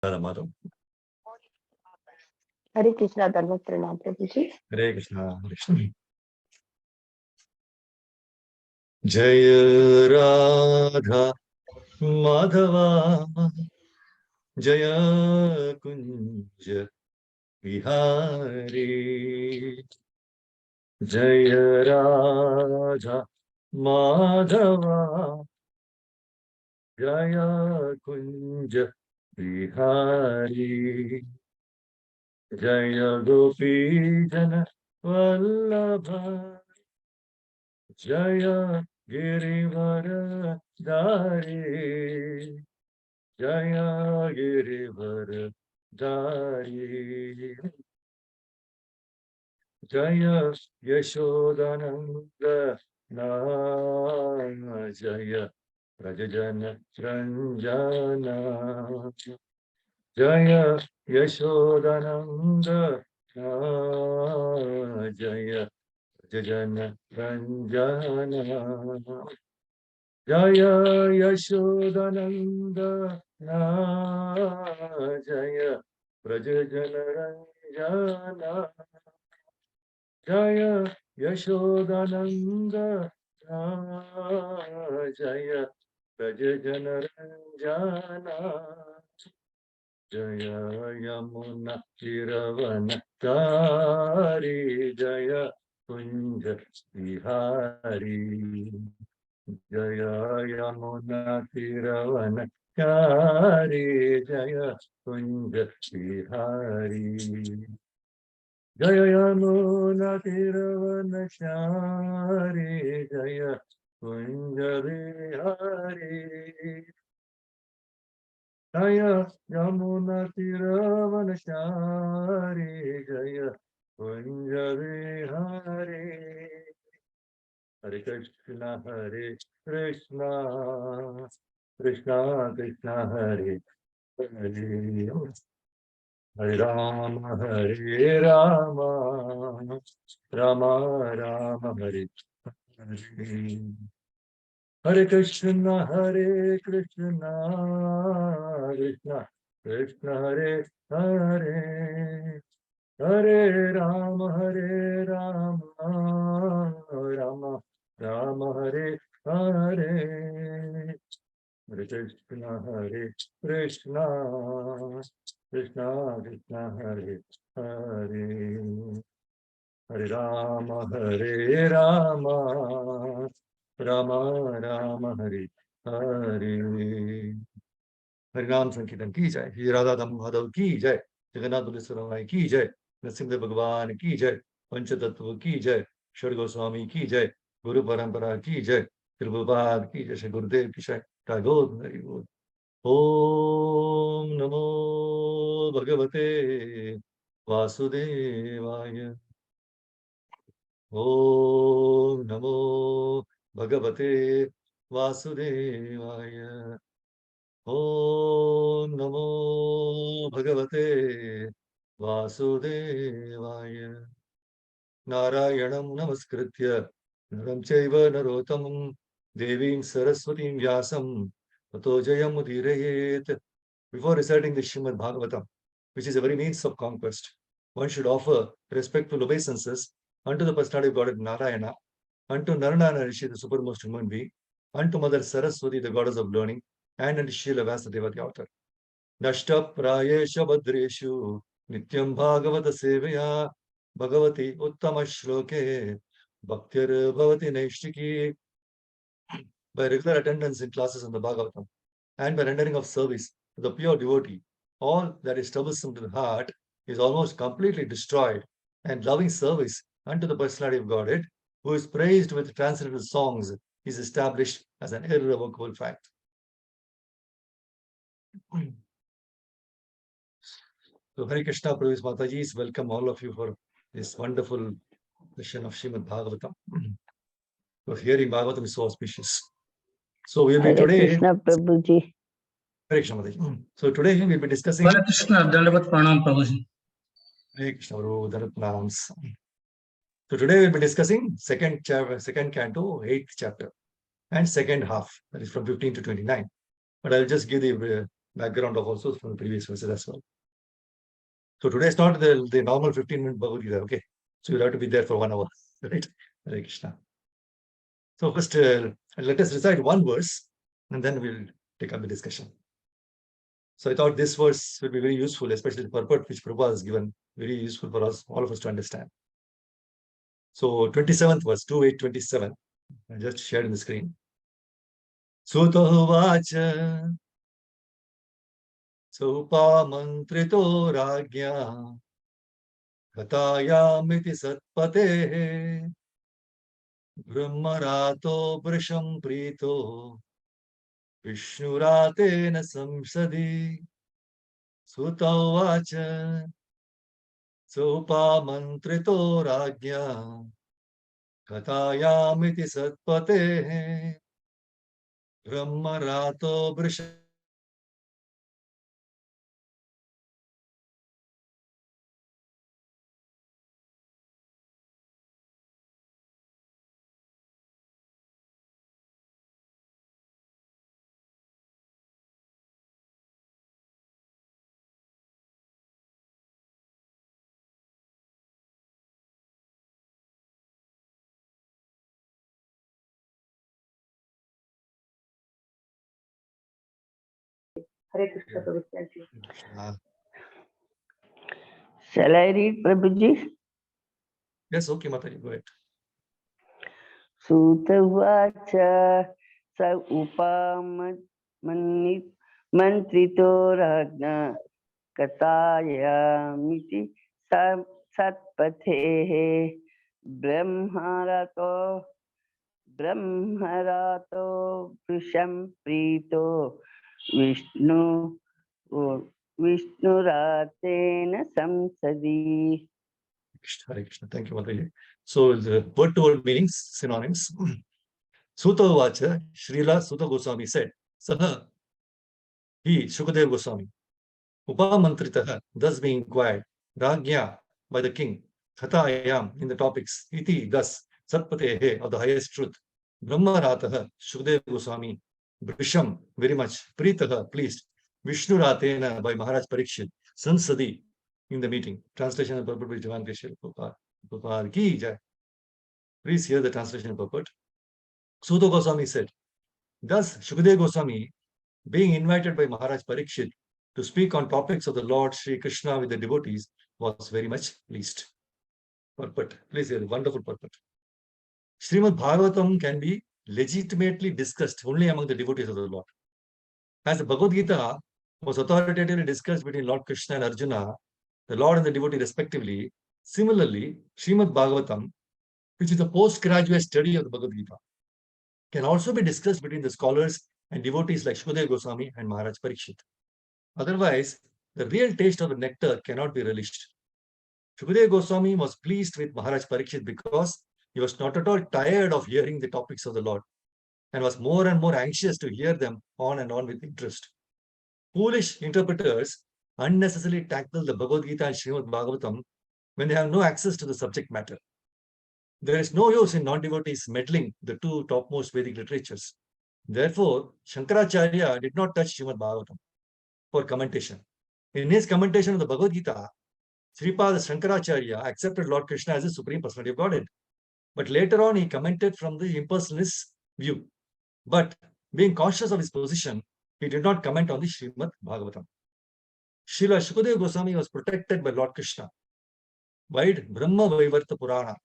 Madam. Hare Krishna, Dharma Pranam Prabhuji. Hare Krishna, Hare Krishna. Jaya Radha Madhava Jaya Kunja Vihari Jaya Radha Madhava Jaya Kunja Vihari Jaya Gopi Jana Vallabha Jaya Girivara Dari Jaya Girivara Dari Jaya Yashodananda Na Jaya Rajajana Ranjana Jaya Yashodananda Na Jaya Rajajana Ranjana Jaya Yashodananda Na Jaya Rajajana Ranjana Jaya Yashodananda Jaya Rajajana Ranjana Jaya Yamuna Tiravana Tari Jaya Kunja Vihari Jaya Yamuna Tiravana Tari Jaya Kunja Vihari Jaya Yamuna Tiravana Shari Jaya Kunja Vihari Jaya Yamuna Tiravana Shari Jaya Kunja Vihari Hare Krishna Krishna Krishna Krishna Hare Hare Hare Rama Rama Rama Hare Hare Hare Krishna Krishna Krishna Hare Hare Hare Rama Rama Rama Hare Hare Hare Krishna Krishna Krishna Krishna Hare Hare Hare Rama Rama Rama Hare Hare हरिनाम संकीर्तन की जाए, श्री राधा माधव की जय, जगन्नाथ बलदेव की जय, नरसिंह भगवान की जय, पंचतत्व की जय, षड गोस्वामी की जय, गुरु परंपरा की जय, प्रभुपाद की जय, श्री गुरुदेव की जय, टैगोर हरि बोल। ओम नमो भगवते वासुदेवाय। ओम नमो भगवते वासुदेवाय। ओम नमो भगवते वासुदेवाय। नारायणं नमस्कृत्य नरं चैव नरोत्तमं देवीं सरस्वतीं व्यासं ततो जयमुदीरयेत्. Before reciting the Srimad Bhagavatam, which is a very means of conquest, one should offer respectful obeisances unto the personality of Godhead Narayana, unto Narayana Rishi, the supermost human being, unto Mother Saraswati, the goddess of learning, and unto Srila Vyasadeva, the author. Nashta prayesha badreshu nityam bhagavata sevaya bhagavati uttama shloke bhaktir bhavati naishtiki. By regular attendance in classes on the Bhagavatam and by rendering of service to the pure devotee, all that is troublesome to the heart is almost completely destroyed, and loving service unto the personality of Godhead, who is praised with transcendental songs, is established as an irrevocable fact. So Hare Krishna, Prabhu's Mataji's, welcome all of you for this wonderful session of Srimad Bhagavatam. So hearing Bhagavatam is so auspicious. So we'll be today. Krishna Prabhuji. Hare Krishna Mataji. So today we'll be discussing. Hare Krishna, Dandavat Pranam Prabhuji. Hare Krishna, Dandavat Pranams. So today we'll be discussing second canto, 8th chapter, and second half, that is from 15 to 29. But I'll just give the background of also from the previous verses as well. So today is not the normal 15-minute Bhagavad Gita, okay? So you'll have to be there for 1 hour, right? Hare Krishna. So first, let us recite one verse, and then we'll take up the discussion. So I thought this verse will be very useful, especially the purport which Prabhupada has given, very useful for us, all of us to understand. So 27th verse, 2:8:27, I just shared in the screen. Suta vacha Sopamantrito ragya Katayamiti satpate Brahmarato brisham prito Vishnurate samsadi Suta vacha Sopamantrito ragya Katayamiti satpate Brahmarato brisham Hare Krishna, Prabhuji. Thank you. Ah, Shall I read, Prabhuji? yes, okay, Mataji, go ahead. Sutavacha sa mantrito ragna kataya miti satpathehe brahmarato vrisham prito vishnu vishnuratena samsadi. Hare Krishna. Thank you, Mataji. So the word-to-word meanings, synonyms. Suta Vacha, Srila Suta Goswami said, Saha, he, Shukadev Goswami, Upamantritaha, thus being inquired, Ragya, by the king, Khatayam, in the topics, Iti, thus, Satpatehe, of the highest truth, Brahmarataha, Shukadev Goswami, Brisham, very much, Pritaha, pleased, Vishnuratena, by Maharaj Parikshit, Sansadi, in the meeting. Translation and purport by Javan Krishna Prabhupada ki jai. Please hear the translation and purport. Suta Goswami said, thus Shukadeva Goswami, being invited by Maharaj Parikshit to speak on topics of the Lord Sri Krishna with the devotees, was very much pleased. Purport. Please hear the wonderful purport. Srimad Bhagavatam can be legitimately discussed only among the devotees of the Lord. As the Bhagavad Gita was authoritatively discussed between Lord Krishna and Arjuna, the Lord and the devotee respectively, similarly, Srimad Bhagavatam, which is a postgraduate study of the Bhagavad Gita, can also be discussed between the scholars and devotees like Shukadeva Goswami and Maharaj Parikshit. Otherwise, the real taste of the nectar cannot be relished. Shukadeva Goswami was pleased with Maharaj Parikshit because he was not at all tired of hearing the topics of the Lord and was more and more anxious to hear them on and on with interest. Foolish interpreters unnecessarily tackle the Bhagavad Gita and Srimad Bhagavatam when they have no access to the subject matter. There is no use in non-devotees meddling the two topmost Vedic literatures. Therefore, Shankaracharya did not touch Srimad Bhagavatam for commentation. In his commentation of the Bhagavad Gita, Sripada Shankaracharya accepted Lord Krishna as the Supreme Personality of Godhead. But later on, he commented from the impersonalist view. But being conscious of his position, he did not comment on the Srimad Bhagavatam. Srila Shukadeva Goswami was protected by Lord Krishna by Brahma Vaivarta Purana,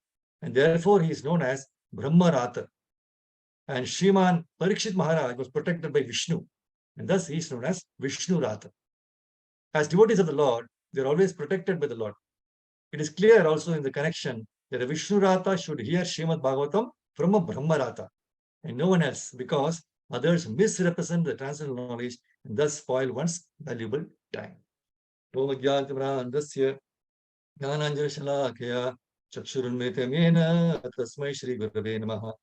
and therefore he is known as Brahmarata. And Shriman Parikshit Maharaj was protected by Vishnu, and thus he is known as Vishnurata. As devotees of the Lord, they are always protected by the Lord. It is clear also in the connection that a Vishnurata should hear Srimad Bhagavatam from a Brahmarata and no one else, because others misrepresent the transcendental knowledge and thus spoil one's valuable time. Tasmai Shri Gurave Namaha.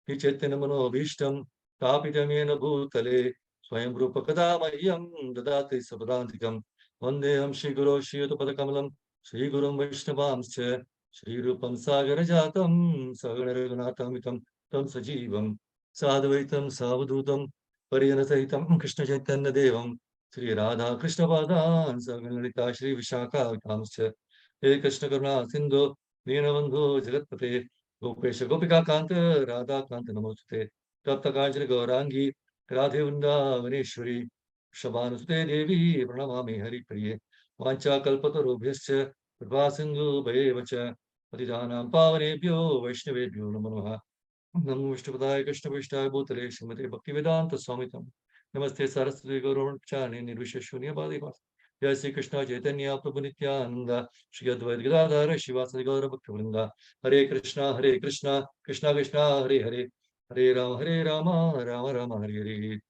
Chaitanamanovistam Tapitamena Bhutale Swayam Rupa Kadamayam Dadati Sabadantikam Vandeham Shri Guru Shri Padakamalam Shri Gurum Vaishnavamscha Shri Rupam Sagarajatam Sagaranathamitam Tam Sajivam Sadvaitam Savadutam Pariyana Sahitam Krishna Chaitanya Devam Sri Radha Krishna Padan Saganalita Shri Vishaka Kamscha He Krishna Karuna Sindhu Deenabandhu Jagatpate Gopesha Gopika Kanta Radha Kanta Namostate Tapta Kanchana Gaurangi Radhe Vrindavaneshwari Shabanusute Devi Pranamami Hari Priye Vancha Kalpatarubhyascha Kripa Sindhu Bhayevacha Patidanam Pavanebhyo Vaishnavebhyo Namo Namaha Namo Vishnupadaya Krishna Vishtaya Bhutale Srimate Bhaktivedanta Swamitam Namaste Saraswati Gauravamachani Nirvisheshunya Bhadivas Jai Sri Krishna Chaitanya Prabhu Nityananda Shri Advaita Gadadhara Shivasadi Gaura Bhaktivinoda Hare Krishna Krishna Krishna Hare Hare Hare Rama Rama Rama Hare Hare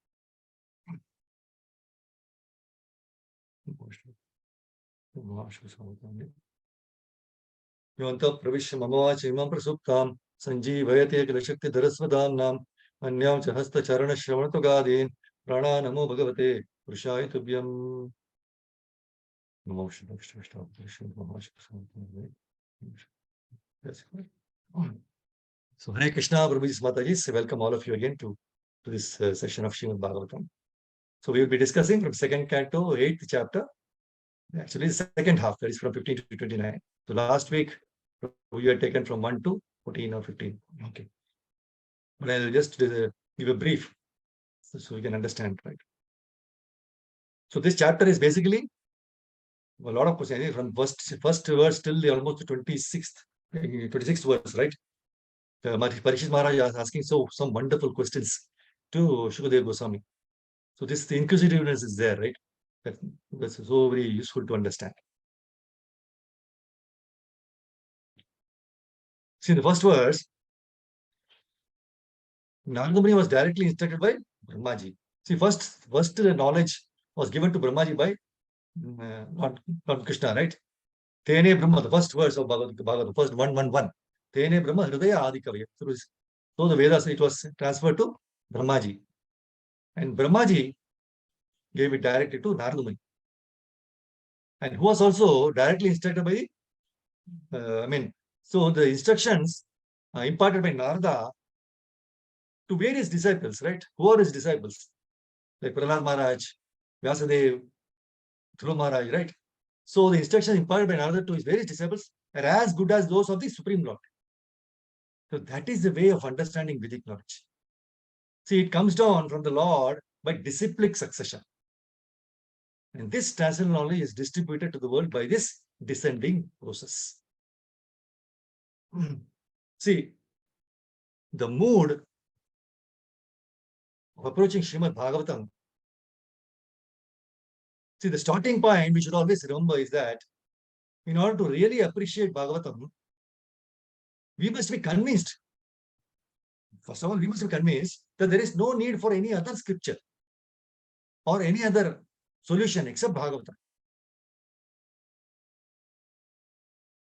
Yonta Pravishya Mamavachi Imam Prasuptam Sanjeevayate Kilashakti Dharasvadamnam Anyam cha hasta charana shravanato gadin prana namo bhagavate purushaya tubhyam namo Vishnu Vishnu Vishnu Vishnu Vishnu. That's good. So Hare Krishna, Prabhuji Mataji, welcome all of you again to this session of Srimad Bhagavatam. So we will be discussing from second canto, 8th chapter, actually the second half, that is from 15 to 29. So last week we had taken from 1 to 14 or 15. Okay. But I'll just give a brief so we can understand, right? So this chapter is basically a lot of questions from first verse till the almost 26th verse, right? Parishit Maharaj is asking some wonderful questions to Shukadev Goswami. So the inquisitiveness is there, right? That's so very useful to understand. See, in the first verse, Narada Muni was directly instructed by Brahmaji. See, first knowledge was given to Brahmaji by Lord Krishna, right? Tene Brahma, the first verse of Bhagavad, the first 111. Tene Brahma Hridaya Adikavya. So the Vedas, it was transferred to Brahmaji. And Brahmaji gave it directly to Narada Muni. And who was also directly instructed by so the instructions imparted by Narada to various disciples, right? Who are his disciples? Like Prahlad Maharaj, Vyasadev, Dhruva Maharaj, right? So the instructions imparted by Narada to his various disciples are as good as those of the Supreme Lord. So that is the way of understanding Vedic knowledge. See, it comes down from the Lord by disciplic succession. And this transcendental knowledge is distributed to the world by this descending process. See, the mood of approaching Srimad Bhagavatam, see, the starting point we should always remember is that in order to really appreciate Bhagavatam, we must be convinced. First of all, we must be convinced that there is no need for any other scripture or any other solution except Bhagavatam.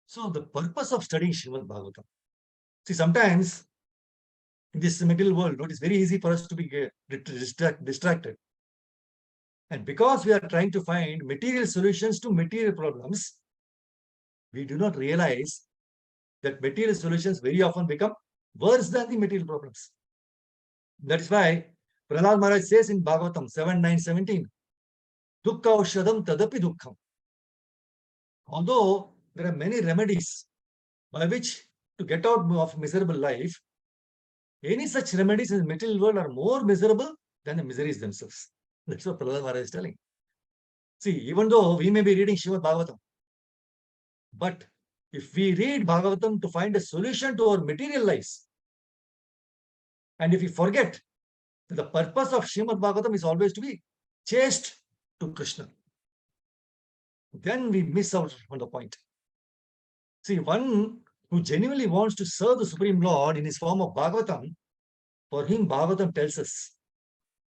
So the purpose of studying Srimad Bhagavatam. See, sometimes in this material world, it is very easy for us to be distracted. And because we are trying to find material solutions to material problems, we do not realize that material solutions very often become worse than the material problems. That is why Prahlad Maharaj says in Bhagavatam 7:9-17, Dukkha Aushadam Tadapi Dukkham. Although there are many remedies by which to get out of miserable life, any such remedies in the material world are more miserable than the miseries themselves. That's what Prahlad Maharaj is telling. See, even though we may be reading Srimad Bhagavatam, but if we read Bhagavatam to find a solution to our material lives, and if we forget that the purpose of Srimad Bhagavatam is always to be chaste to Krishna, then we miss out on the point. See, one who genuinely wants to serve the Supreme Lord in his form of Bhagavatam, for him Bhagavatam tells us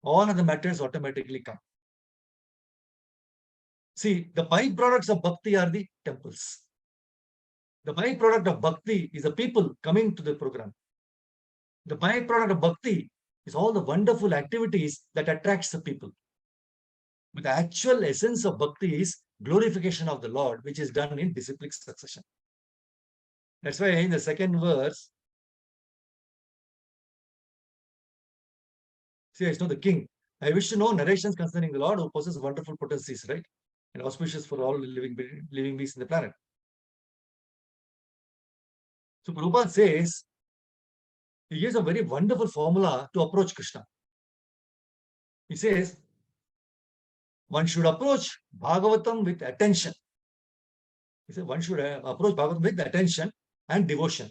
all other matters automatically come. See, the byproducts of bhakti are the temples. The byproduct of bhakti is the people coming to the program. The byproduct of bhakti is all the wonderful activities that attracts the people. But the actual essence of bhakti is glorification of the Lord, which is done in disciplic succession. That's why in the second verse, see, I know the king. I wish to know narrations concerning the Lord who possesses wonderful potencies, right? And auspicious for all living beings in the planet. So Prabhupada says, he gives a very wonderful formula to approach Krishna. He says, one should approach Bhagavatam with attention. He said, one should approach Bhagavatam with attention and devotion.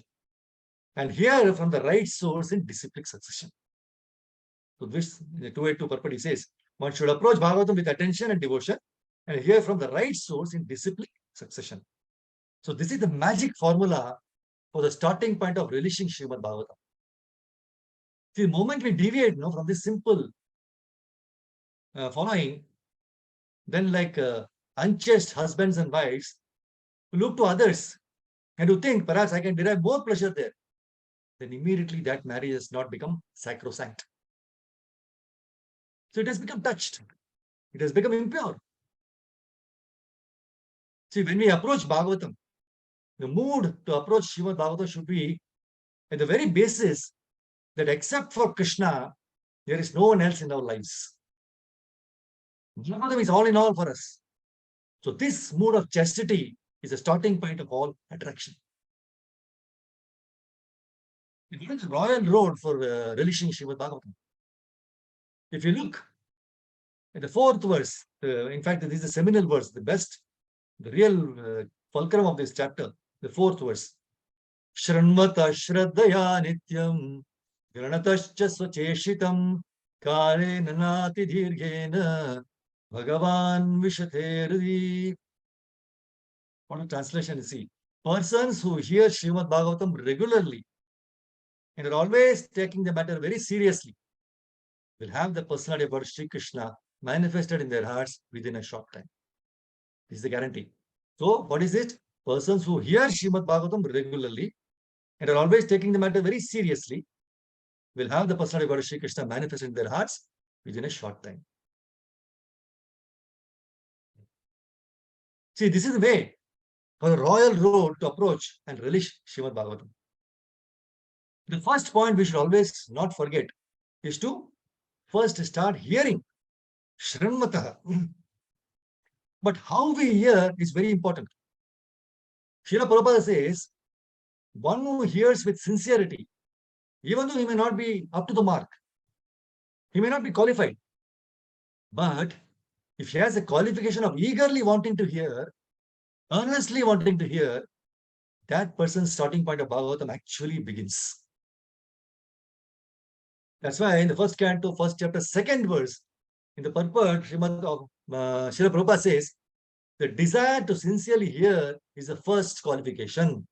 And hear from the right source in disciplic succession. So this, the 282 purport, he says, one should approach Bhagavatam with attention and devotion and hear from the right source in disciplic succession. So this is the magic formula for the starting point of relishing Srimad Bhagavatam. The moment we deviate from this simple following, then like unchaste husbands and wives who look to others and who think perhaps I can derive more pleasure there, then immediately that marriage has not become sacrosanct. So it has become touched. It has become impure. See, when we approach Bhagavatam, the mood to approach Srimad Bhagavatam should be at the very basis that except for Krishna, there is no one else in our lives. Bhagavatam is all in all for us. So this mood of chastity is the starting point of all attraction. It is a royal road for relishing Srimad Bhagavatam. If you look at the fourth verse, in fact, this is the seminal verse, the best, the real fulcrum of this chapter, the fourth verse. Shranvata Shraddhaya Nityam Granatascha Swacheshitam Kare Nanati Dirghena Bhagavan Vishatherdi. What a translation you see. Persons who hear Srimad Bhagavatam regularly and are always taking the matter very seriously will have the personality of Lord Sri Krishna manifested in their hearts within a short time. This is the guarantee. So, what is it? Persons who hear Srimad Bhagavatam regularly and are always taking the matter very seriously will have the personality of Lord Sri Krishna manifested in their hearts within a short time. See, this is the way for the royal road to approach and relish Srimad Bhagavatam. The first point we should always not forget is to first start hearing. Shranmataha. But how we hear is very important. Srila Prabhupada says, one who hears with sincerity, even though he may not be up to the mark, he may not be qualified, but if he has a qualification of eagerly wanting to hear, earnestly wanting to hear, that person's starting point of Bhagavatam actually begins. That's why in the first canto, first chapter, second verse, in the purport, Srila Prabhupada says, the desire to sincerely hear is the first qualification.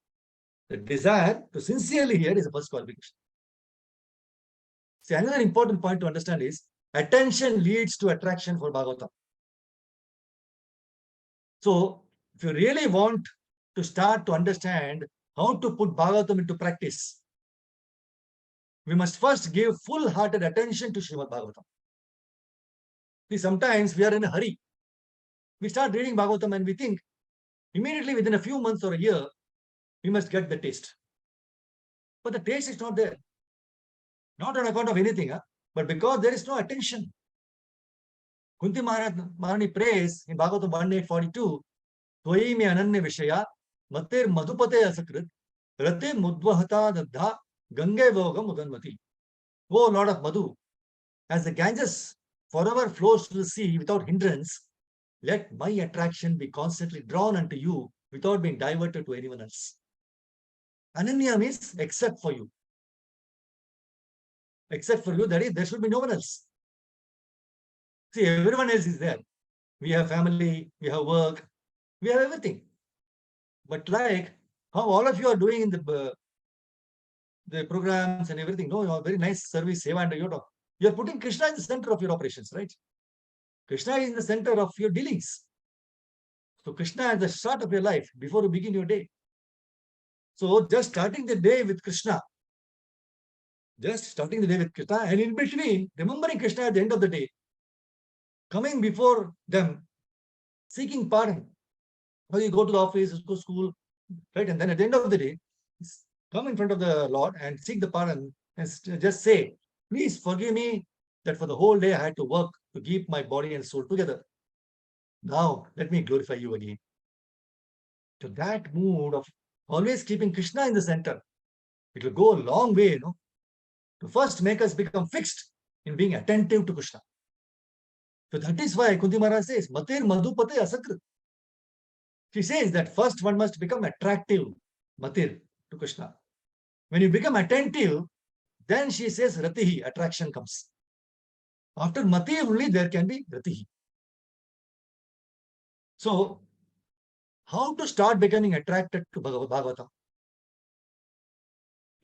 The desire to sincerely hear is the first qualification. See, another important point to understand is attention leads to attraction for Bhagavatam. So, if you really want to start to understand how to put Bhagavatam into practice, we must first give full-hearted attention to Srimad Bhagavatam. See, sometimes we are in a hurry. We start reading Bhagavatam and we think immediately within a few months or a year, we must get the taste. But the taste is not there. Not on account of anything, but because there is no attention. Kunti Maharani prays in Bhagavatam 1.8.42, Tvai me ananya vishaya, mater madhupate asakrit, rate mudvahata dadha, gange vogam udanmati. O Lord of Madhu, as the Ganges forever flows to the sea without hindrance, let my attraction be constantly drawn unto you without being diverted to anyone else. Ananya means except for you. Except for you, that is, there should be no one else. See, everyone else is there. We have family, we have work, we have everything. But like how all of you are doing in the programs and everything, no, you are very nice service, seva and yoga. You are putting Krishna in the center of your operations, right? Krishna is in the center of your dealings. So Krishna at the start of your life, before you begin your day. So just starting the day with Krishna, and in between, remembering Krishna at the end of the day, coming before them, seeking pardon. When you go to the office, go to school, right? And then at the end of the day, come in front of the Lord and seek the pardon and just say, please forgive me that for the whole day I had to work to keep my body and soul together. Now, let me glorify you again. To that mood of always keeping Krishna in the center, it will go a long way, to first make us become fixed in being attentive to Krishna. So that is why Kunti Maharaj says, Matir Madhupate Asakrit. She says that first one must become attractive, Matir, to Krishna. When you become attentive, then she says Ratihi, attraction comes. After Mati only there can be Ratihi. So, how to start becoming attracted to Bhagavatam?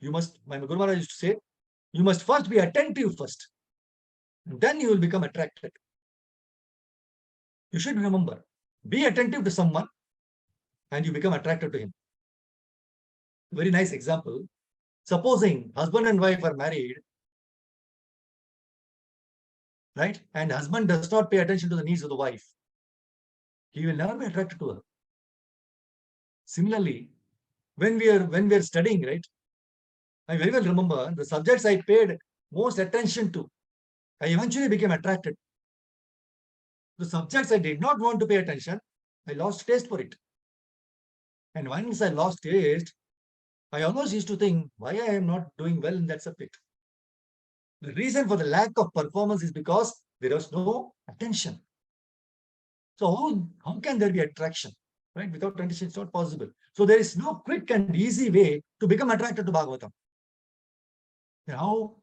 You must, my Guru Maharaj used to say, you must first be attentive first. And then you will become attracted. You should remember, be attentive to someone and you become attracted to him. Very nice example. Supposing husband and wife are married, right? And husband does not pay attention to the needs of the wife. He will never be attracted to her. Similarly, when we are studying, right? I very well remember the subjects I paid most attention to, I eventually became attracted. The subjects I did not want to pay attention, I lost taste for it. And once I lost taste, I almost used to think why I am not doing well in that subject. The reason for the lack of performance is because there was no attention. So how can there be attraction? Right? Without attention, it's not possible. So there is no quick and easy way to become attracted to Bhagavatam. Now,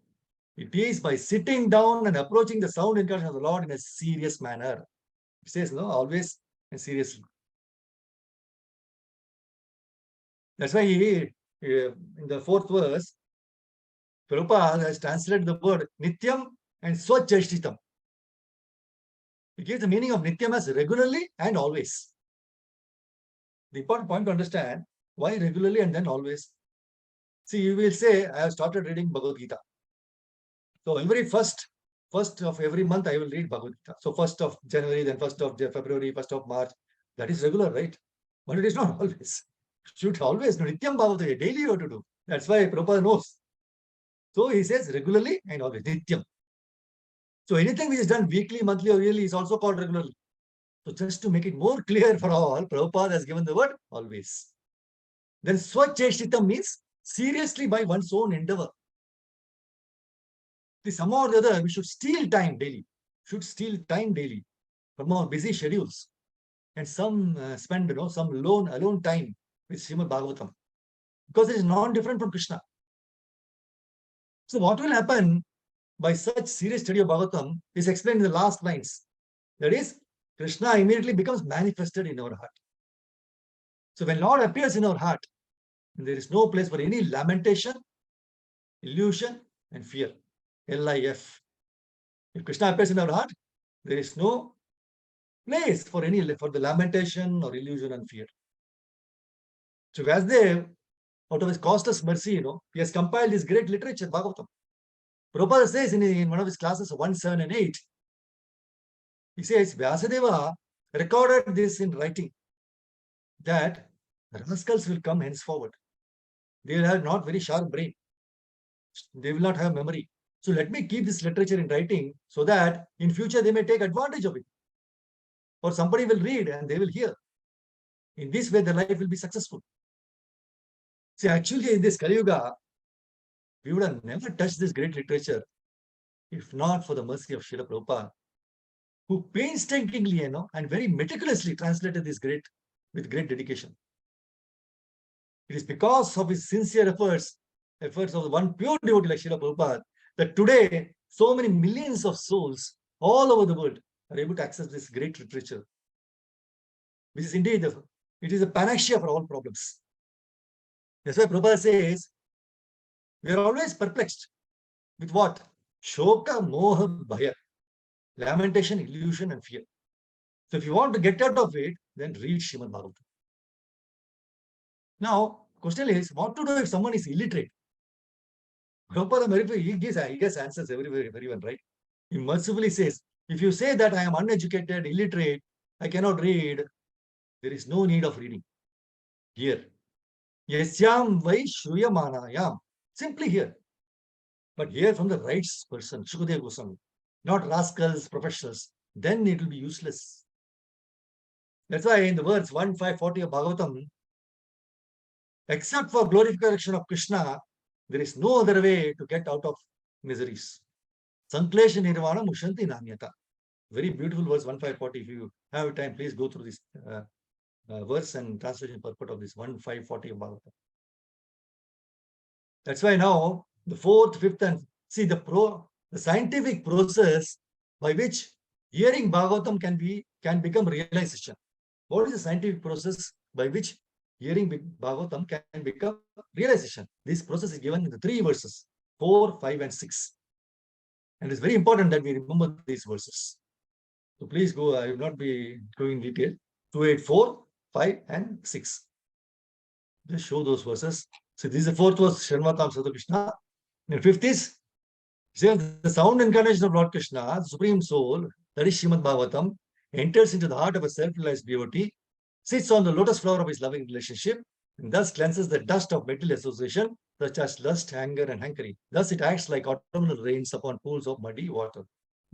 it is by sitting down and approaching the sound incarnation of the Lord in a serious manner. It says, no, always and seriously. That's why in the fourth verse, Prabhupada has translated the word Nityam and Swachashtitam. He gives the meaning of Nityam as regularly and always. The important point to understand, why regularly and then always? See, you will say, I have started reading Bhagavad Gita. So every first of every month, I will read Bhagavad Gita. So 1st of January, then 1st of February, 1st of March. That is regular, right? But it is not always. Should always know Nityam Bhagavad Gita, daily you have to do. That's why Prabhupada knows. So he says regularly and always, Nityam. So anything which is done weekly, monthly, or yearly is also called regularly. So just to make it more clear for all, Prabhupada has given the word always. Then Swacheshtitam means seriously by one's own endeavor. Somehow or the other, we should steal time daily. From our busy schedules. And some spend, some alone time with Srimad Bhagavatam. Because it is non-different from Krishna. So what will happen by such serious study of Bhagavatam is explained in the last lines. That is, Krishna immediately becomes manifested in our heart. So when Lord appears in our heart, there is no place for any lamentation, illusion, and fear. LIF. If Krishna appears in our heart, there is no place for the lamentation or illusion and fear. So Vyasdev, out of his costless mercy, he has compiled this great literature, Bhagavatam. Prabhupada says in one of his classes 1, 7, and 8, he says Vyasadeva recorded this in writing that rascals will come henceforward. They will have not very sharp brain. They will not have memory. So let me keep this literature in writing so that in future they may take advantage of it. Or somebody will read and they will hear. In this way, their life will be successful. See, actually, in this Kali Yuga, we would have never touched this great literature if not for the mercy of Srila Prabhupada, who painstakingly, and very meticulously translated this with great dedication. It is because of his sincere efforts of the one pure devotee like Srila Prabhupada, that today so many millions of souls all over the world are able to access this great literature, which is indeed it is a panacea for all problems. That's why Prabhupada says, we are always perplexed with what? Shoka, Moha, Bhaya. Lamentation, illusion, and fear. So if you want to get out of it, then read Srimad Bhagavatam. Now, question is, what to do if someone is illiterate? Prabhupada, he gives answers very well, right? He mercifully says, if you say that I am uneducated, illiterate, I cannot read, there is no need of reading. Here. Yasyam vai shruyamanayam. Simply here. But here from the right person, Shukadeva Goswami. not rascals, professionals, then it will be useless. That's why in the words 1, 5, 40 of Bhagavatam, except for glorification of Krishna, there is no other way to get out of miseries. Sanklesha Nirvana Mushanti Namyata. Very beautiful verse 1, 5, 40. If you have time, please go through this verse and translation purport of this 1, 5, 40 of Bhagavatam. That's why now the 4th, 5th, and see the scientific process by which hearing Bhagavatam can become realization. What is the scientific process by which hearing Bhagavatam can become realization? This process is given in the 3 verses, 4, 5, and 6. And it's very important that we remember these verses. So please go, I will not be going in detail. 2, 8, 4, 5, and 6. Just show those verses. So this is the 4th verse, Sharmatam Sadhu Krishna. And the 5th is, the sound incarnation of Lord Krishna, the Supreme Soul, that is Srimad Bhagavatam, enters into the heart of a self-realized devotee, sits on the lotus flower of his loving relationship, and thus cleanses the dust of mental association, such as lust, anger, and hankering. Thus it acts like autumnal rains upon pools of muddy water.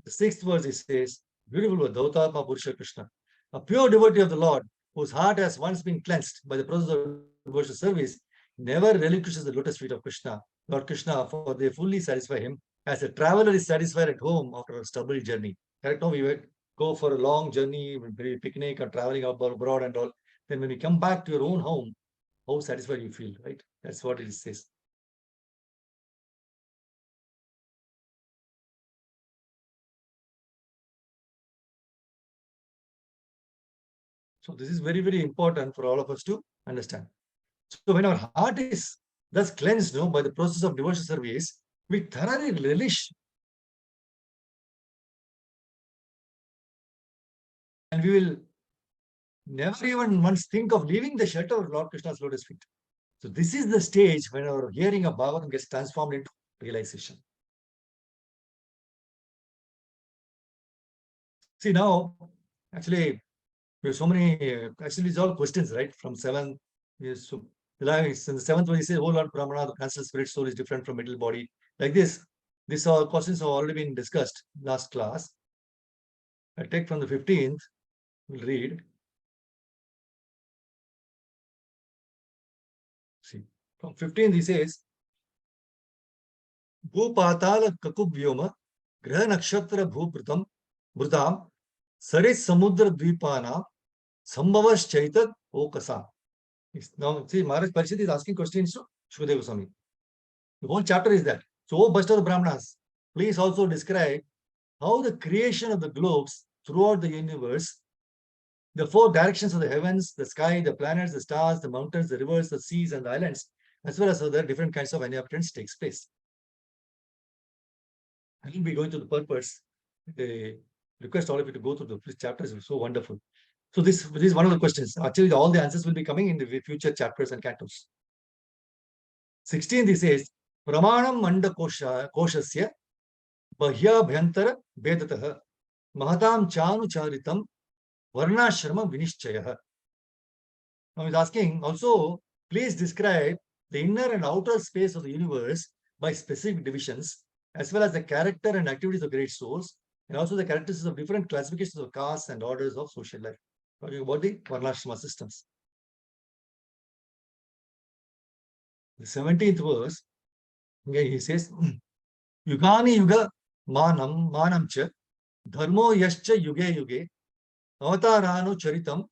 The 6th verse, it says, beautiful word, Dautatma Purusha Krishna, a pure devotee of the Lord, whose heart has once been cleansed by the process of devotional service, never relinquishes the lotus feet of Krishna, Lord Krishna, for they fully satisfy him, as a traveler is satisfied at home after a stubble journey. Correct? Now we would go for a long journey, maybe picnic or traveling abroad and all. Then when you come back to your own home, how satisfied you feel, right? That's what it says. So this is very, very important for all of us to understand. So when our heart is thus cleansed by the process of devotional service, we thoroughly relish and we will never even once think of leaving the shelter of Lord Krishna's lotus feet. So this is the stage when our hearing of Bhagavatam gets transformed into realization. See now, actually, we have so many, actually it's all questions, right? From 7, yes, so in the 7th one, he says, oh Lord Brahmana, the cancelled spirit soul is different from middle body. Like this, these all questions have already been discussed last class. I take from the 15th, we'll read. See, from 15th he says, Bhupatala Kakubhyoma, Graha Nakshatra Bhupratam, Bhrutam, Sarit Samudra Dvipana, Sambhavas Chaitat Okasa. Now, see, Maharaj Parishit is asking questions to Shukadeva Goswami. The whole chapter is that. So, O Bhashta of the Brahmanas, please also describe how the creation of the globes throughout the universe, the 4 directions of the heavens, the sky, the planets, the stars, the mountains, the rivers, the seas, and the islands, as well as other different kinds of inhabitants takes place. I will be going to the purpose. They request all of you to go through the chapters. It's so wonderful. So this is one of the questions. Actually, all the answers will be coming in the future chapters and cantos. 16th, he says, Pramanam Manda Koshasya Bhyabhyantara Vedataha Mahatam Chanu Charitam Varnashrama Vinishchaya. Now he's asking also, please describe the inner and outer space of the universe by specific divisions, as well as the character and activities of great souls, and also the characteristics of different classifications of castes and orders of social life. Talking about the Varnashrama systems. The 17th verse, he says, Yugani Yuga Manam Cha Dharmo Yascha Yuge Yuge Avatarano Charitam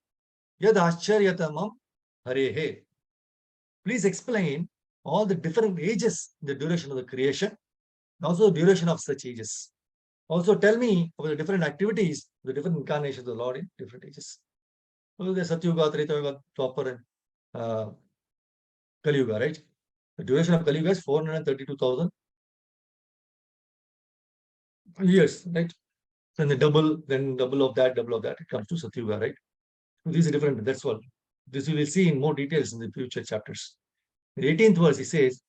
Yad Ascharyatamam Harehe. Please explain all the different ages, the duration of the creation, and also the duration of such ages. Also tell me about the different activities, the different incarnations of the Lord in different ages. So the Satyuga, Treta Yuga, Dwapar, and Kali Yuga, right? The duration of Kali Yuga is 432,000 years, right? Then the double of that, it comes to Satyuga, right? So these are different, that's all. This we will see in more details in the future chapters. In the 18th verse, he says,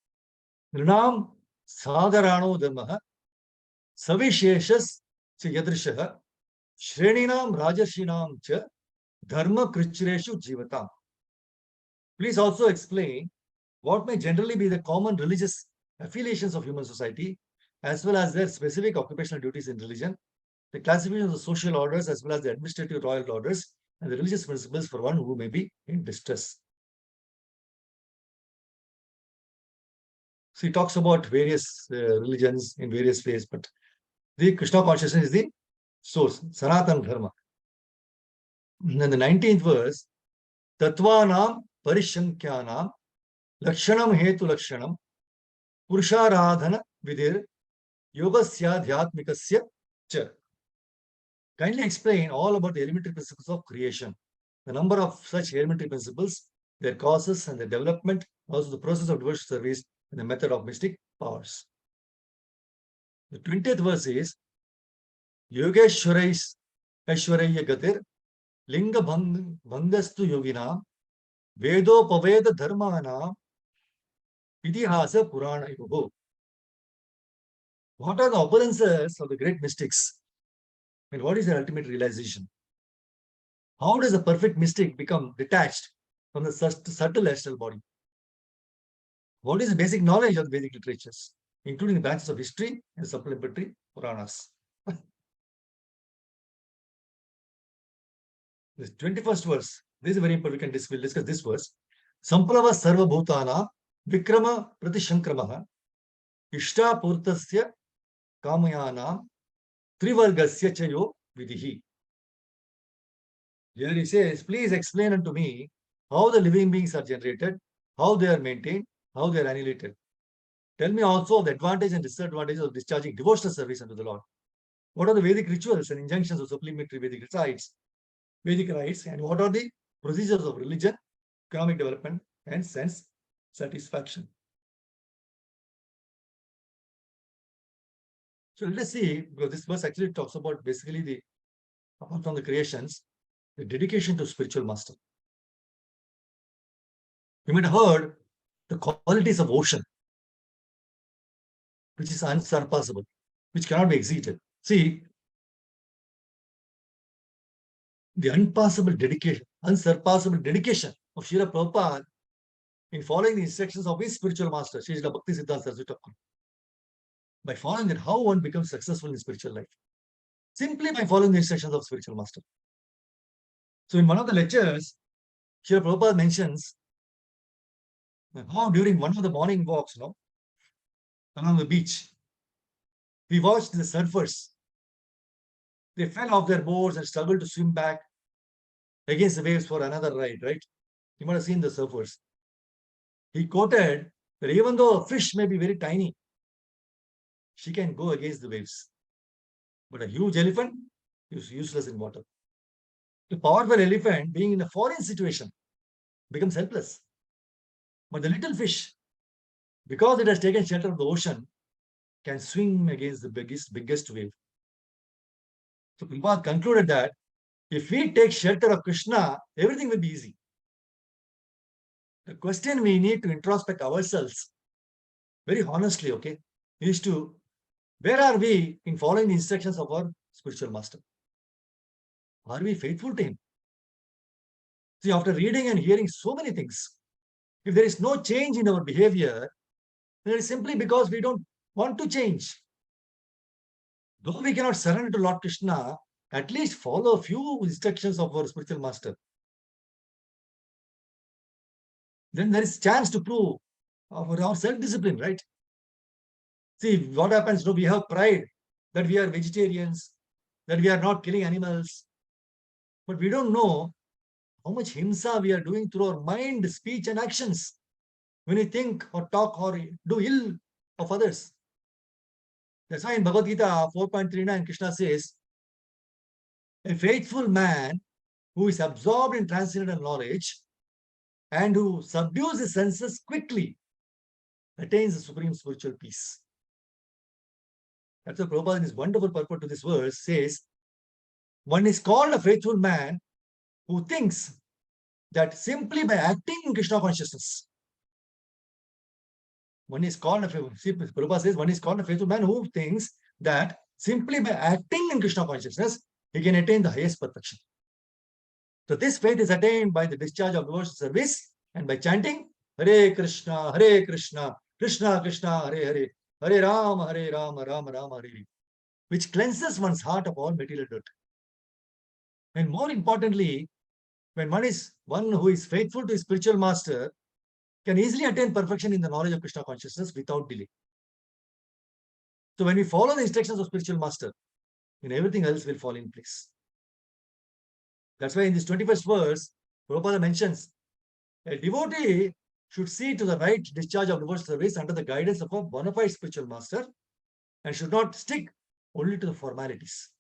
Nrinam Sagarano Dhammaha Savisheshas Yadrishaha Shreninam Rajashinam Cha Dharma Krichreshu Jivatam. Please also explain what may generally be the common religious affiliations of human society, as well as their specific occupational duties in religion, the classification of the social orders as well as the administrative royal orders, and the religious principles for one who may be in distress. So he talks about various religions in various ways, but the Krishna consciousness is the source, Sanatana Dharma. And then the 19th verse, Tattvanam Parishankyanam Lakshanam Hetu Lakshanam Purusharadhana Vidir Yogasya Dhyatmikasya Cha. Kindly explain all about the elementary principles of creation, the number of such elementary principles, their causes and their development, also the process of devotional service and the method of mystic powers. The 20th verse is Yogeshwarais Aishwaraya Gatir Linga Bhangastu Yogina Vedopaveda Dharmana Itihasa Purana Yogo. What are the opulences of the great mystics? And what is their ultimate realization? How does a perfect mystic become detached from the subtle astral body? What is the basic knowledge of the Vedic literatures, including the branches of history and supplementary Puranas? This 21st verse, this is very important. We'll discuss this verse. Samplava Sarva Bhutana Vikrama Pratishankramaha Ishta Purtasya Kamayana Trivargasya Chayo Vidihi. Here he says, please explain unto me how the living beings are generated, how they are maintained, how they are annihilated. Tell me also the advantage and disadvantages of discharging devotional service unto the Lord. What are the Vedic rituals and injunctions of supplementary Vedic rites, and what are the procedures of religion, economic development, and sense satisfaction? So let us see, because this verse actually talks about basically the, apart from the creations, the dedication to spiritual master. You might have heard the qualities of ocean, which is unsurpassable, which cannot be exceeded. See, the unsurpassable dedication of Srila Prabhupada in following the instructions of his spiritual master, Srila Bhakti Siddhanta Saraswati Thakur. By following that, how one becomes successful in spiritual life? Simply by following the instructions of spiritual master. So in one of the lectures, Srila Prabhupada mentions how during one of the morning walks, along the beach, we watched the surfers. They fell off their boards and struggled to swim back against the waves for another ride, right? You might have seen the surfers. He quoted that even though a fish may be very tiny, she can go against the waves. But a huge elephant is useless in water. The powerful elephant, being in a foreign situation, becomes helpless. But the little fish, because it has taken shelter of the ocean, can swim against the biggest wave. So Prabhupada concluded that if we take shelter of Krishna, everything will be easy. The question we need to introspect ourselves very honestly, okay, is to where are we in following the instructions of our spiritual master? Are we faithful to him? See, after reading and hearing so many things, if there is no change in our behavior, then it is simply because we don't want to change. Though we cannot surrender to Lord Krishna, at least follow a few instructions of our spiritual master. Then there is chance to prove our self-discipline, right? See, what happens, we have pride that we are vegetarians, that we are not killing animals, but we don't know how much himsa we are doing through our mind, speech, and actions when we think or talk or do ill of others. That's why in Bhagavad Gita 4.39, Krishna says, a faithful man who is absorbed in transcendental knowledge and who subdues his senses quickly attains the supreme spiritual peace. That's why Prabhupada in his wonderful purport to this verse says, one is called a faithful man who thinks that simply by acting in Krishna consciousness, one is called a faithful man who thinks that simply by acting in Krishna consciousness, he can attain the highest perfection. So this faith is attained by the discharge of devotional service and by chanting Hare Krishna, Krishna Krishna, Hare Hare, Hare Rama, Rama Rama, Hare Hare, which cleanses one's heart of all material dirt. And more importantly, when one who is faithful to his spiritual master can easily attain perfection in the knowledge of Krishna consciousness without delay. So when we follow the instructions of spiritual master, then everything else will fall in place. That's why in this 21st verse, Prabhupada mentions a devotee should see to the right discharge of devotional service under the guidance of a bona fide spiritual master and should not stick only to the formalities.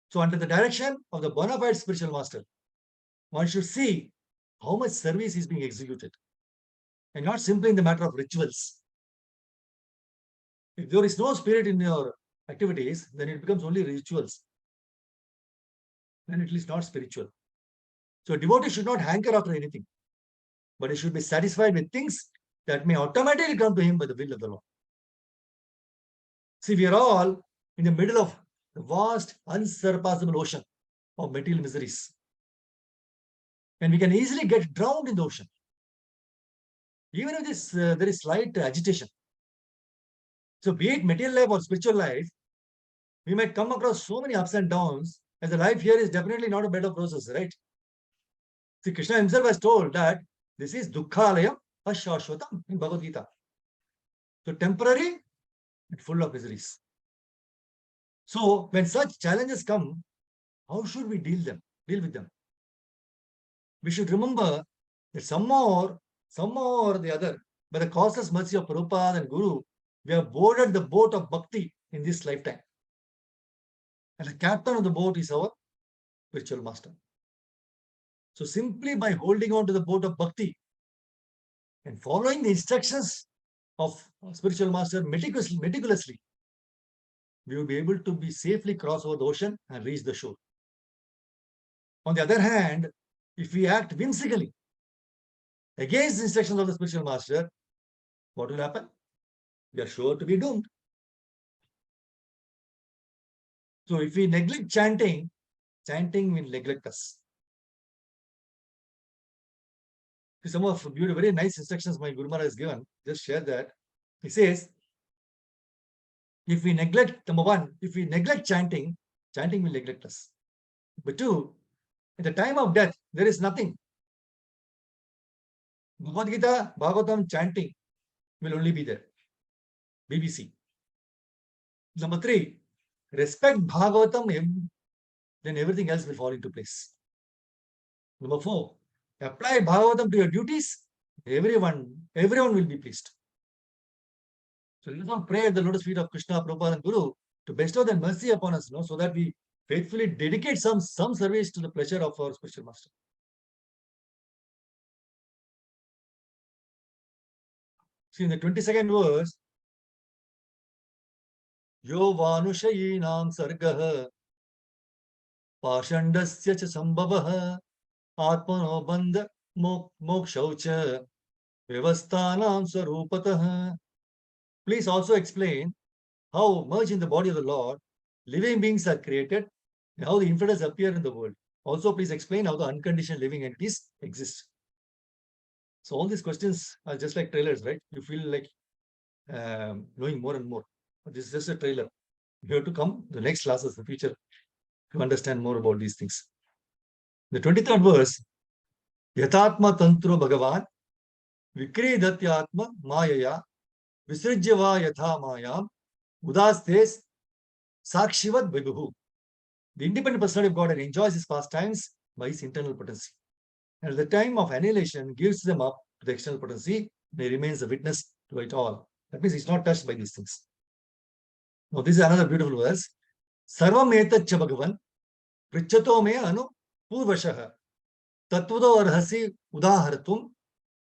So under the direction of the bona fide spiritual master, one should see how much service is being executed and not simply in the matter of rituals. If there is no spirit in your activities, then it becomes only rituals. Then it is not spiritual. So a devotee should not hanker after anything, but he should be satisfied with things that may automatically come to him by the will of the Lord. See, we are all in the middle of the vast, unsurpassable ocean of material miseries. And we can easily get drowned in the ocean. Even if there is slight agitation. So be it material life or spiritual life, we might come across so many ups and downs, as the life here is definitely not a bed of roses, right? See, Krishna himself has told that this is dukkhalayam ashashvatam in Bhagavad Gita. So temporary and full of miseries. So when such challenges come, how should we deal with them? We should remember that somehow or the other, by the causeless mercy of Prabhupada and Guru, we have boarded the boat of bhakti in this lifetime. And the captain of the boat is our spiritual master. So simply by holding on to the boat of bhakti and following the instructions of spiritual master meticulously, we will be able to be safely cross over the ocean and reach the shore. On the other hand, if we act whimsically against the instructions of the spiritual master, what will happen? We are sure to be doomed. So if we neglect chanting, chanting will neglect us. Some of very nice instructions my Guru Maharaj has given, just share that. He says, if we neglect, number one, if we neglect chanting, chanting will neglect us. But two, at the time of death, there is nothing. Bhagavad Gita, Bhagavatam, chanting will only be there. BBC. Number three, respect Bhagavatam, then everything else will fall into place. Number four, apply Bhagavatam to your duties, everyone will be pleased. So let us all pray at the lotus feet of Krishna, Prabhupada and Guru to bestow their mercy upon us, so that we faithfully dedicate some service to the pleasure of our spiritual master. See, in the 22nd verse, Yo Vanushayinam Sargah Pashandasya cha Sambhavah Atmano Bandha Mokshaucha Vyavasthanam Sarupatah. Please also explain how merged in the body of the Lord living beings are created and how the infidels appear in the world. Also, please explain how the unconditioned living entities exist. So all these questions are just like trailers, right? You feel like knowing more and more. But this is just a trailer. You have to come the next classes, the future, to understand more about these things. The 23rd verse, Yatatma Tantro Bhagavan Vikridatyatma Mayaya Visrijyava Yatha Mayam Udastes Sakshivat Vibhu. The independent personality of God enjoys his pastimes by his internal potency. And at the time of annihilation, gives them up to the external potency, and he remains a witness to it all. That means he's not touched by these things. Now, this is another beautiful verse. Sarvam etaccha Bhagavan Prichato me anu purvashaha Tattvado arhasi udaharatum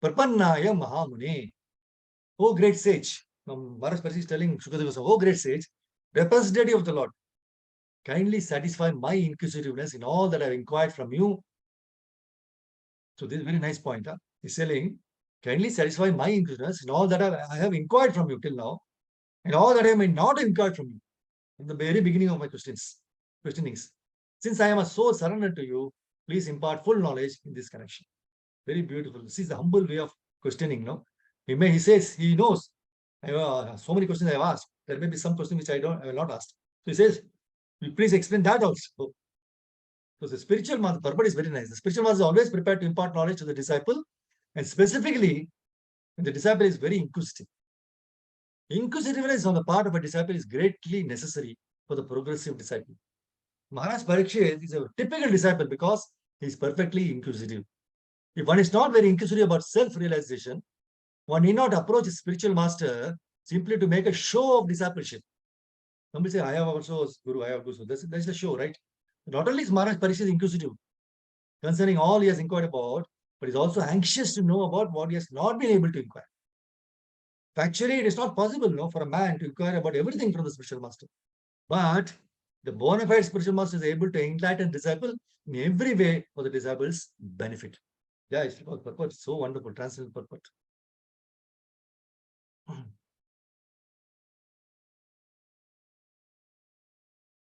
Prapannaya Mahamune. Oh great sage. Maharaj Parsi is telling Shukadeva, oh great sage, representative of the Lord, kindly satisfy my inquisitiveness in all that I have inquired from you. So this is a very nice point. He's saying, kindly satisfy my inquisitiveness in all that I have inquired from you till now, and all that I may not have inquired from you from the very beginning of my questionings. Since I am a soul surrendered to you, please impart full knowledge in this connection. Very beautiful. This is the humble way of questioning. No, he says he knows I have so many questions I have asked. There may be some questions which I will not ask. So he says, you please explain that also. So the spiritual master purport is very nice. The spiritual master is always prepared to impart knowledge to the disciple, and specifically when the disciple is very inquisitive. Inquisitiveness on the part of a disciple is greatly necessary for the progressive disciple. Maharaj Parikshit is a typical disciple because he is perfectly inquisitive. If one is not very inquisitive about self-realization, one need not approach a spiritual master simply to make a show of discipleship. Somebody say, I have also Guru, I have Guru. That's the show, right? Not only is Maharaj Parikshit inquisitive concerning all he has inquired about, but he's also anxious to know about what he has not been able to inquire. Factually, it is not possible, for a man to inquire about everything from the spiritual master. But the bona fide spiritual master is able to enlighten disciple in every way for the disciples' benefit. Yeah, it's purport. So wonderful, transcendental purport.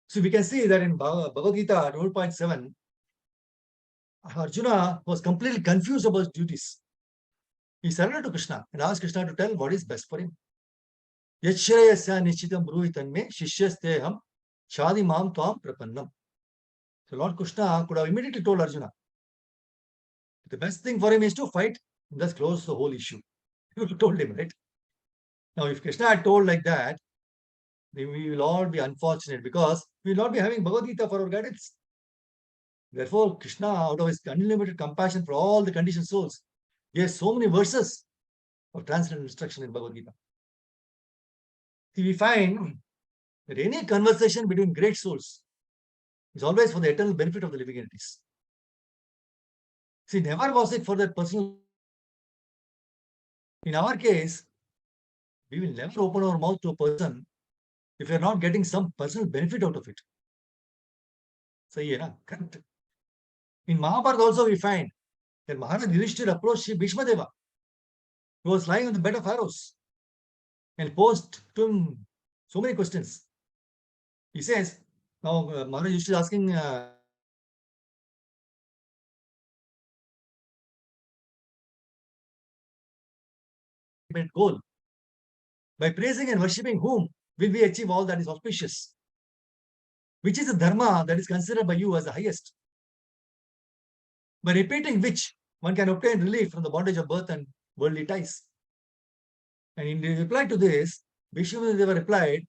So we can see that in Bhagavad Gita 12.7, Arjuna was completely confused about his duties. He surrendered to Krishna and asked Krishna to tell what is best for him. Yachrayasya nichitam bruhitanme shishyasteham shadi mam tvam prapannam. So Lord Krishna could have immediately told Arjuna, the best thing for him is to fight and thus close the whole issue. He would have told him, right? Now, if Krishna had told like that, then we will all be unfortunate because we will not be having Bhagavad Gita for our guidance. Therefore, Krishna, out of his unlimited compassion for all the conditioned souls, gave so many verses of transcendental instruction in Bhagavad Gita. See, we find that any conversation between great souls is always for the eternal benefit of the living entities. See, never was it for that personal. In our case, we will never open our mouth to a person if we are not getting some personal benefit out of it. So, yeah, correct. In Mahabharata also we find that Maharaj Yudhishthira approached Bhishma Deva, who was lying on the bed of arrows, and posed to him so many questions. He says, now Maharaj Yudhishthira is asking, goal. By praising and worshipping whom will we achieve all that is auspicious? Which is the dharma that is considered by you as the highest? By repeating which, one can obtain relief from the bondage of birth and worldly ties. And in reply to this, Bhishma Deva replied,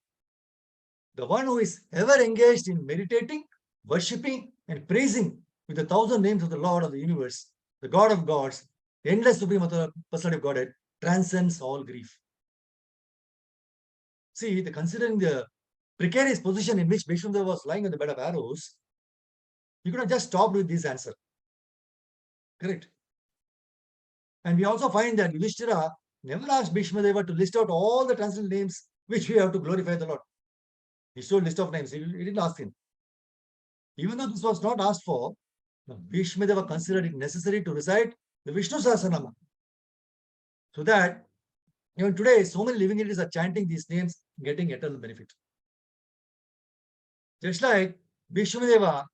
the one who is ever engaged in meditating, worshipping, and praising with 1,000 names of the Lord of the universe, the God of gods, the endless supreme personality of Godhead, transcends all grief. See, considering the precarious position in which Bhishma Deva was lying on the bed of arrows, you could have just stopped with this answer. Correct. And we also find that Yudhishthira never asked Bhishma Deva to list out all the transcendental names which we have to glorify the Lord. He showed a list of names. He didn't ask him. Even though this was not asked for, Bhishma Deva considered it necessary to recite the Vishnu Sahasranama. So that even today, so many living entities are chanting these names, getting eternal benefit. Just like Bhishma Deva,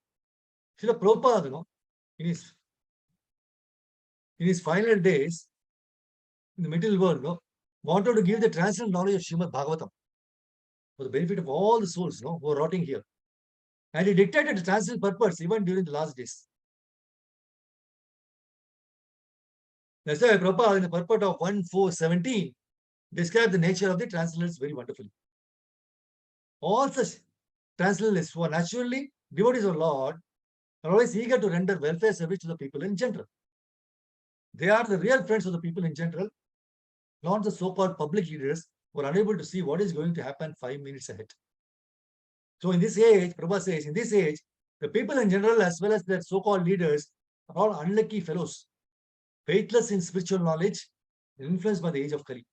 Srila Prabhupada, in his final days, in the middle world, wanted to give the transcendental knowledge of Srimad Bhagavatam for the benefit of all the souls who are rotting here. And he dictated the transcendental purpose even during the last days. That's why Prabhupada in the purport of 1417 described the nature of the transcendentalists very wonderfully. All such transcendentalists who are naturally devotees of Lord are always eager to render welfare service to the people in general. They are the real friends of the people in general, not the so-called public leaders who are unable to see what is going to happen 5 minutes ahead. So in this age, Prabhupada says, in this age, the people in general as well as their so-called leaders are all unlucky fellows, faithless in spiritual knowledge, and influenced by the age of Kali.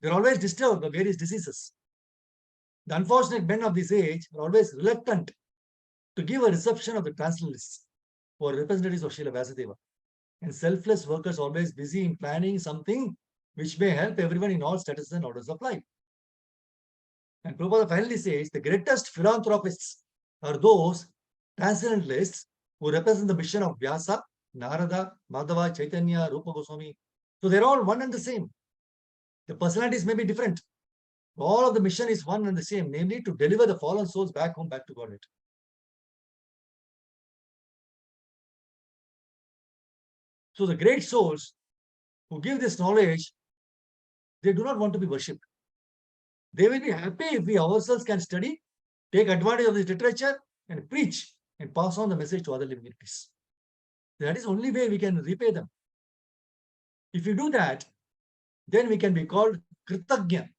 They're always disturbed by various diseases. The unfortunate men of this age are always reluctant to give a reception of the transcendentalists who are representatives of Srila Vyasadeva. And selfless workers always busy in planning something which may help everyone in all statuses and orders of life. And Prabhupada finally says the greatest philanthropists are those transcendentalists who represent the mission of Vyasa, Narada, Madhava, Chaitanya, Rupa Goswami. So they're all one and the same. The personalities may be different. All of the mission is one and the same, namely to deliver the fallen souls back home, back to Godhead. So the great souls who give this knowledge, they do not want to be worshipped. They will be happy if we ourselves can study, take advantage of this literature and preach and pass on the message to other living entities. That is the only way we can repay them. If we do that, then we can be called Kritagya.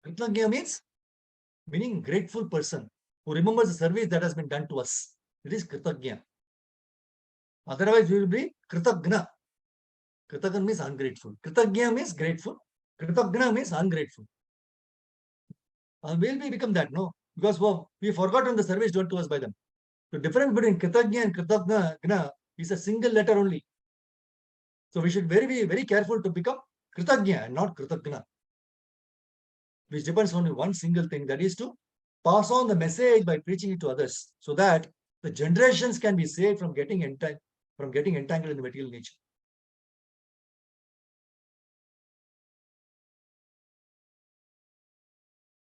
Kritagya meaning grateful person who remembers the service that has been done to us. It is Kritagya. Otherwise, we will be Kritagna. Kritagna means ungrateful. Kritagya means grateful. Kritagna means ungrateful. Will we become that? No. Because we forgotten the service done to us by them. The difference between Kritagya and Kritagna is a single letter only. So we should be very careful to become Kritagya and not Kritagna, which depends on one single thing, that is to pass on the message by preaching it to others, so that the generations can be saved from getting entangled in the material nature.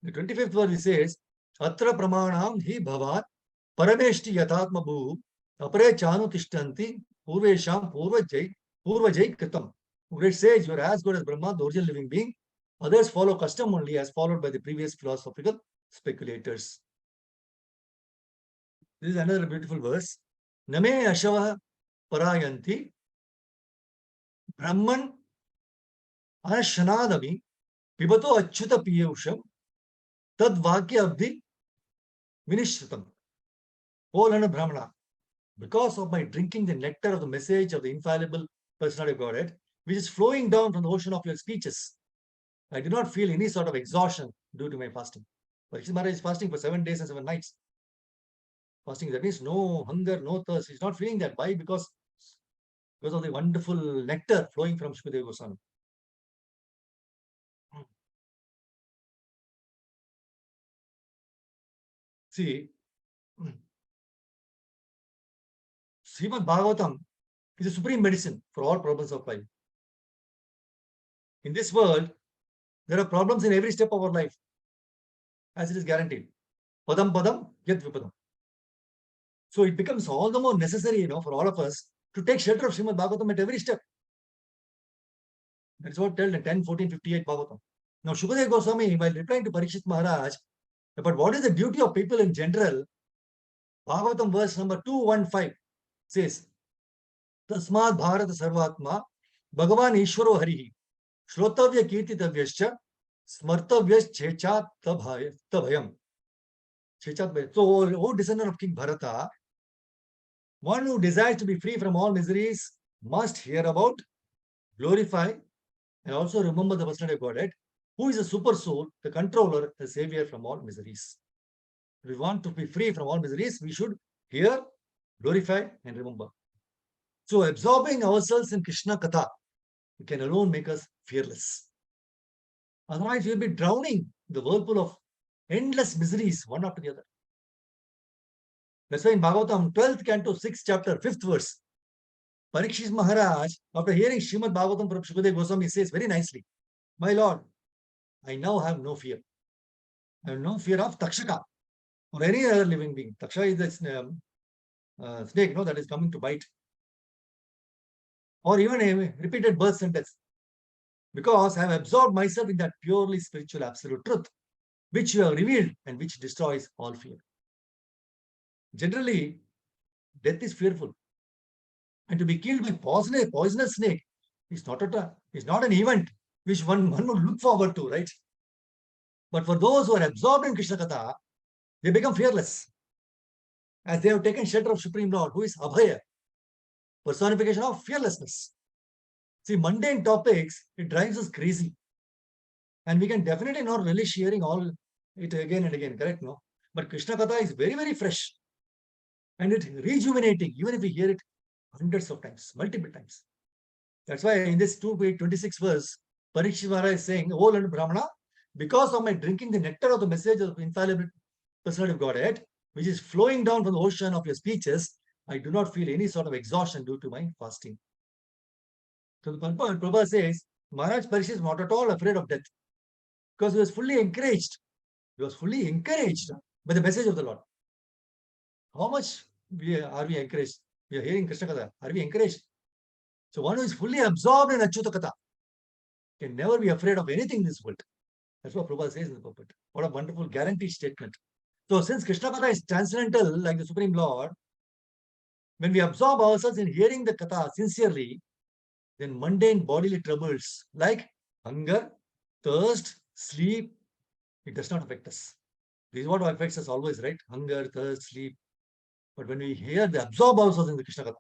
The 25th verse says, Atra pramanam hi bhavat parameshti yatatma bhu apare chanu tishtanti purvesham purvajai kritam. Great sage, you are as good as Brahma, the original living being. Others follow custom only as followed by the previous philosophical speculators. This is another beautiful verse. Name ashava parayanti Brahman anashanadami pibato achyuta piyusham tad vakya abdi vinishritam. O learned Brahmana, because of my drinking the nectar of the message of the infallible personality of Godhead, which is flowing down from the ocean of your speeches, I do not feel any sort of exhaustion due to my fasting. Parikshit Maharaj is fasting for 7 days and 7 nights. Fasting, that means no hunger, no thirst. He's not feeling that. Why? Because of the wonderful nectar flowing from Shukadeva Goswami. See, Srimad Bhagavatam is a supreme medicine for all problems of life. In this world, there are problems in every step of our life, as it is guaranteed. Padam padam yad vipadam. So it becomes all the more necessary, for all of us to take shelter of Srimad Bhagavatam at every step. That's what told in 10:14:58 Bhagavatam. Now Shukadeva Goswami, while replying to Parikshit Maharaj about what is the duty of people in general, Bhagavatam verse number 215 says, Tasmad Bharata Sarvatma Bhagavan Ishwaro Harihi Shrotavya Kirtitavyascha Smartavyas Chechat Tabhayam. So, O descendant of King Bharata, one who desires to be free from all miseries must hear about, glorify, and also remember the personality of Godhead, who is a super soul, the controller, the savior from all miseries. If we want to be free from all miseries, we should hear, glorify, and remember. So absorbing ourselves in Krishna Katha can alone make us fearless. Otherwise, we'll be drowning in the whirlpool of endless miseries, one after the other. That's why in Bhagavatam, 12th canto, 6th chapter, 5th verse, Parikshit Maharaj, after hearing Srimad Bhagavatam from Shukadeva Goswami, says very nicely, My Lord, I now have no fear. I have no fear of Takshaka or any other living being. Takshaka is the snake, that is coming to bite. Or even a repeated birth sentence. Because I have absorbed myself in that purely spiritual absolute truth, which you have revealed and which destroys all fear. Generally, death is fearful. And to be killed by poisonous snake is not an event which one would look forward to, right? But for those who are absorbed in Krishna Katha, they become fearless. As they have taken shelter of Supreme Lord, who is Abhaya, personification of fearlessness. See, mundane topics, it drives us crazy. And we can definitely not relish hearing all it again and again, correct? No? But Krishna Katha is very, very fresh. And it's rejuvenating, even if we hear it hundreds of times, multiple times. That's why in this 2:26 verse, Parikshit Maharaj is saying, O learned Brahmana, because of my drinking the nectar of the message of the infallible personality of Godhead, which is flowing down from the ocean of your speeches, I do not feel any sort of exhaustion due to my fasting. So the Prabhupada says, Maharaj Parikshit is not at all afraid of death because he was fully encouraged. He was fully encouraged by the message of the Lord. How much are we encouraged? We are hearing Krishna Katha. Are we encouraged? So one who is fully absorbed in Achyuta Katha can never be afraid of anything in this world. That's what Prabhupada says in the pulpit. What a wonderful guaranteed statement. So since Krishna Katha is transcendental, like the Supreme Lord, when we absorb ourselves in hearing the Katha sincerely, then mundane bodily troubles like hunger, thirst, sleep, it does not affect us. This is what affects us always, right? Hunger, thirst, sleep. But when we absorb ourselves in the Krishna Katha,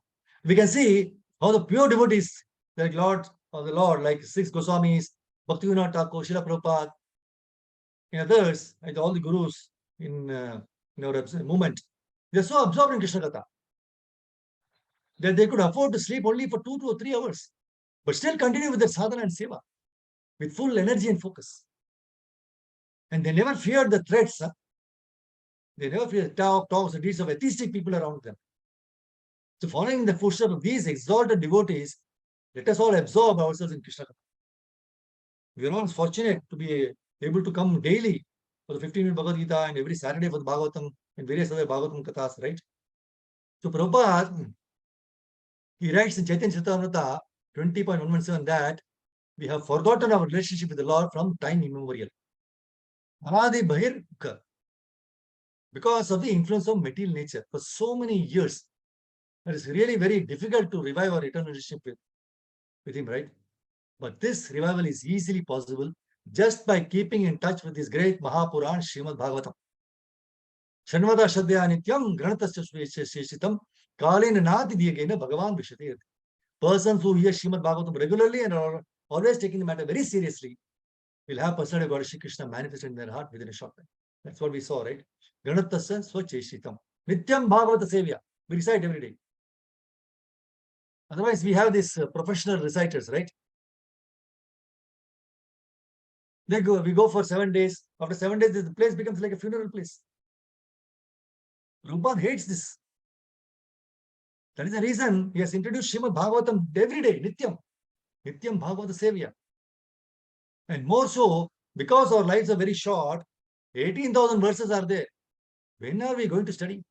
we can see how the pure devotees, like Lord of the Lord, like six Goswamis, Bhaktivinoda Thakur, Srila Prabhupada, in others, like all the gurus in our movement, they are so absorbed in Krishna Katha that they could afford to sleep only for 2 to 3 hours, but still continue with their sadhana and seva with full energy and focus. And they never feared the threats. They never feared the talks and deeds of atheistic people around them. So following the footsteps of these exalted devotees, let us all absorb ourselves in Krishna Katha. We are all fortunate to be able to come daily for the 15-minute Bhagavad Gita and every Saturday for the Bhagavatam and various other Bhagavatam Kathas, right? So Prabhupada, he writes in Chaitanya Charitamrita 20.117 that we have forgotten our relationship with the Lord from time immemorial. Anadi Bahir, because of the influence of material nature for so many years. It is really very difficult to revive our eternal relationship with him, right? But this revival is easily possible just by keeping in touch with this great Mahapuran Srimad Bhagavatam. Shanvada Shadya Nityam Granatasya Sheshitam Kalena Nati Diyagena Bhagavan Vishati. Persons who hear Srimad Bhagavatam regularly and are always taking the matter very seriously will have personality of God Shri Krishna manifested in their heart within a short time. That's what we saw, right? Granatasya Swacheshitam. Nityam Bhagavata Sevya. We recite every day. Otherwise, we have these professional reciters, right? We go for 7 days. After 7 days, the place becomes like a funeral place. Prabhupada hates this. That is the reason he has introduced Srimad Bhagavatam every day, Nityam. Nityam Bhagavata Sevya. And more so, because our lives are very short, 18,000 verses are there. When are we going to study?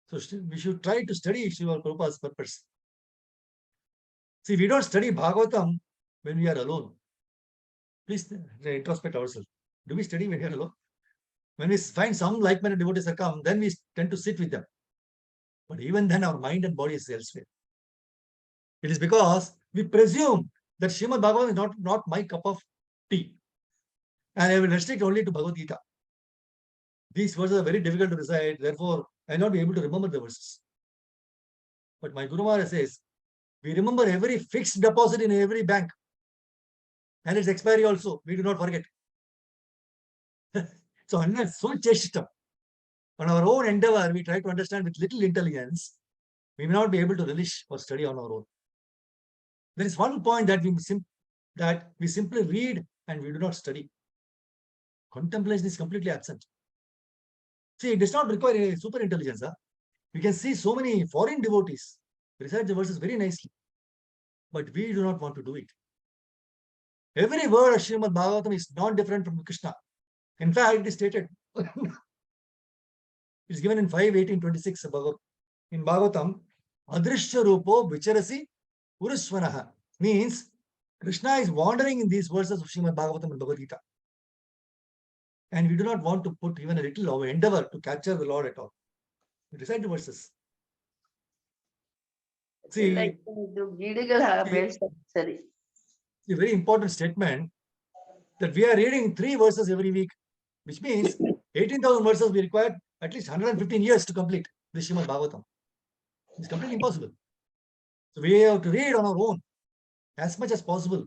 So we should try to study Srimad Prabhupada's purpose. See, we don't study Bhagavatam when we are alone. Please introspect ourselves. Do we study when we are alone? When we find some like-minded devotees that come, then we tend to sit with them. But even then, our mind and body is elsewhere. It is because we presume that Srimad Bhagavatam is not my cup of tea. And I will restrict only to Bhagavad Gita. These verses are very difficult to recite. Therefore, I will not be able to remember the verses. But my Guru Maharaj says, we remember every fixed deposit in every bank. And its expiry also, we do not forget. So, unless so cheshtam, on our own endeavor, we try to understand with little intelligence, we may not be able to relish or study on our own. There is one point that we simply read and we do not study. Contemplation is completely absent. See, it does not require a super intelligence. We can see so many foreign devotees recite the verses very nicely. But we do not want to do it. Every word of Srimad Bhagavatam is not different from Krishna. In fact, it is stated. It is given in 5:18:26 in Bhagavatam. Adrishya Rupo Vicharasi Uruswanaha means Krishna is wandering in these verses of Srimad Bhagavatam and Bhagavad Gita. And we do not want to put even a little of endeavor to capture the Lord at all. We recite the verses. See, a very important statement that we are reading 3 verses every week, which means 18,000 verses we require at least 115 years to complete the Srimad Bhagavatam. It's completely impossible. So we have to read on our own as much as possible.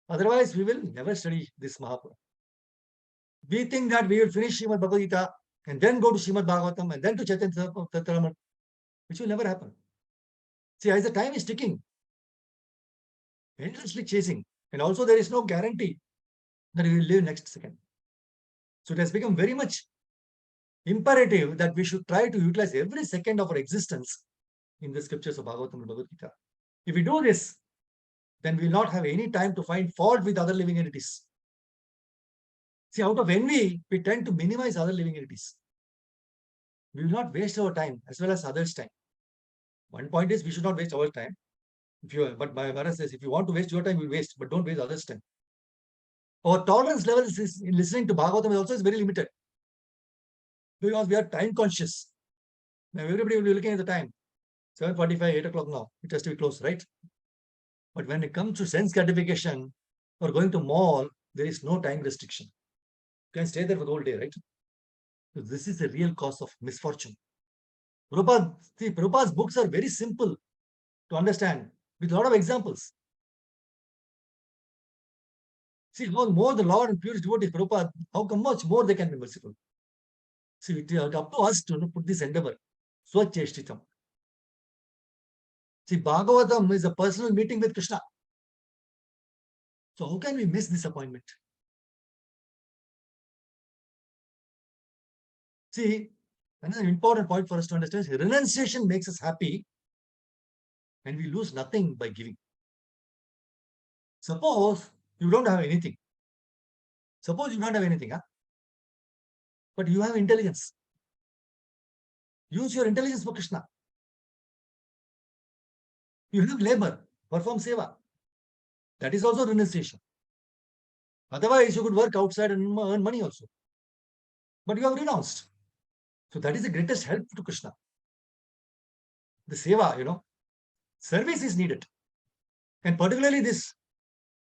Otherwise, we will never study this Mahaprabhu. We think that we will finish Srimad Bhagavad Gita and then go to Srimad Bhagavatam and then to Chaitanya Charitamrita, which will never happen. See, as the time is ticking, endlessly chasing, and also there is no guarantee that we will live next second. So it has become very much imperative that we should try to utilize every second of our existence in the scriptures of Bhagavatam and Bhagavad Gita. If we do this, then we will not have any time to find fault with other living entities. See, out of envy, we tend to minimize other living entities. We will not waste our time as well as others' time. One point is we should not waste our time. But my Maharaj says, if you want to waste your time, you waste, but don't waste others' time. Our tolerance levels in listening to Bhagavatam also is very limited. Because we are time conscious. Now everybody will be looking at the time. 7:45, 8 o'clock now. It has to be close, right? But when it comes to sense gratification or going to mall, there is no time restriction. You can stay there for the whole day, right? So this is the real cause of misfortune. Prabhupada's books are very simple to understand with a lot of examples. See, how more the Lord and purest devotees, Prabhupada, how much more they can be merciful. See, it is up to us to put this endeavor. Swacheshtitam. See, Bhagavatam is a personal meeting with Krishna. So how can we miss this appointment? See, another important point for us to understand is renunciation makes us happy and we lose nothing by giving. Suppose you don't have anything. Suppose you don't have anything, but you have intelligence. Use your intelligence for Krishna. You have labor, perform seva. That is also renunciation. Otherwise, you could work outside and earn money also. But you have renounced. So that is the greatest help to Krishna. The seva, service is needed. And particularly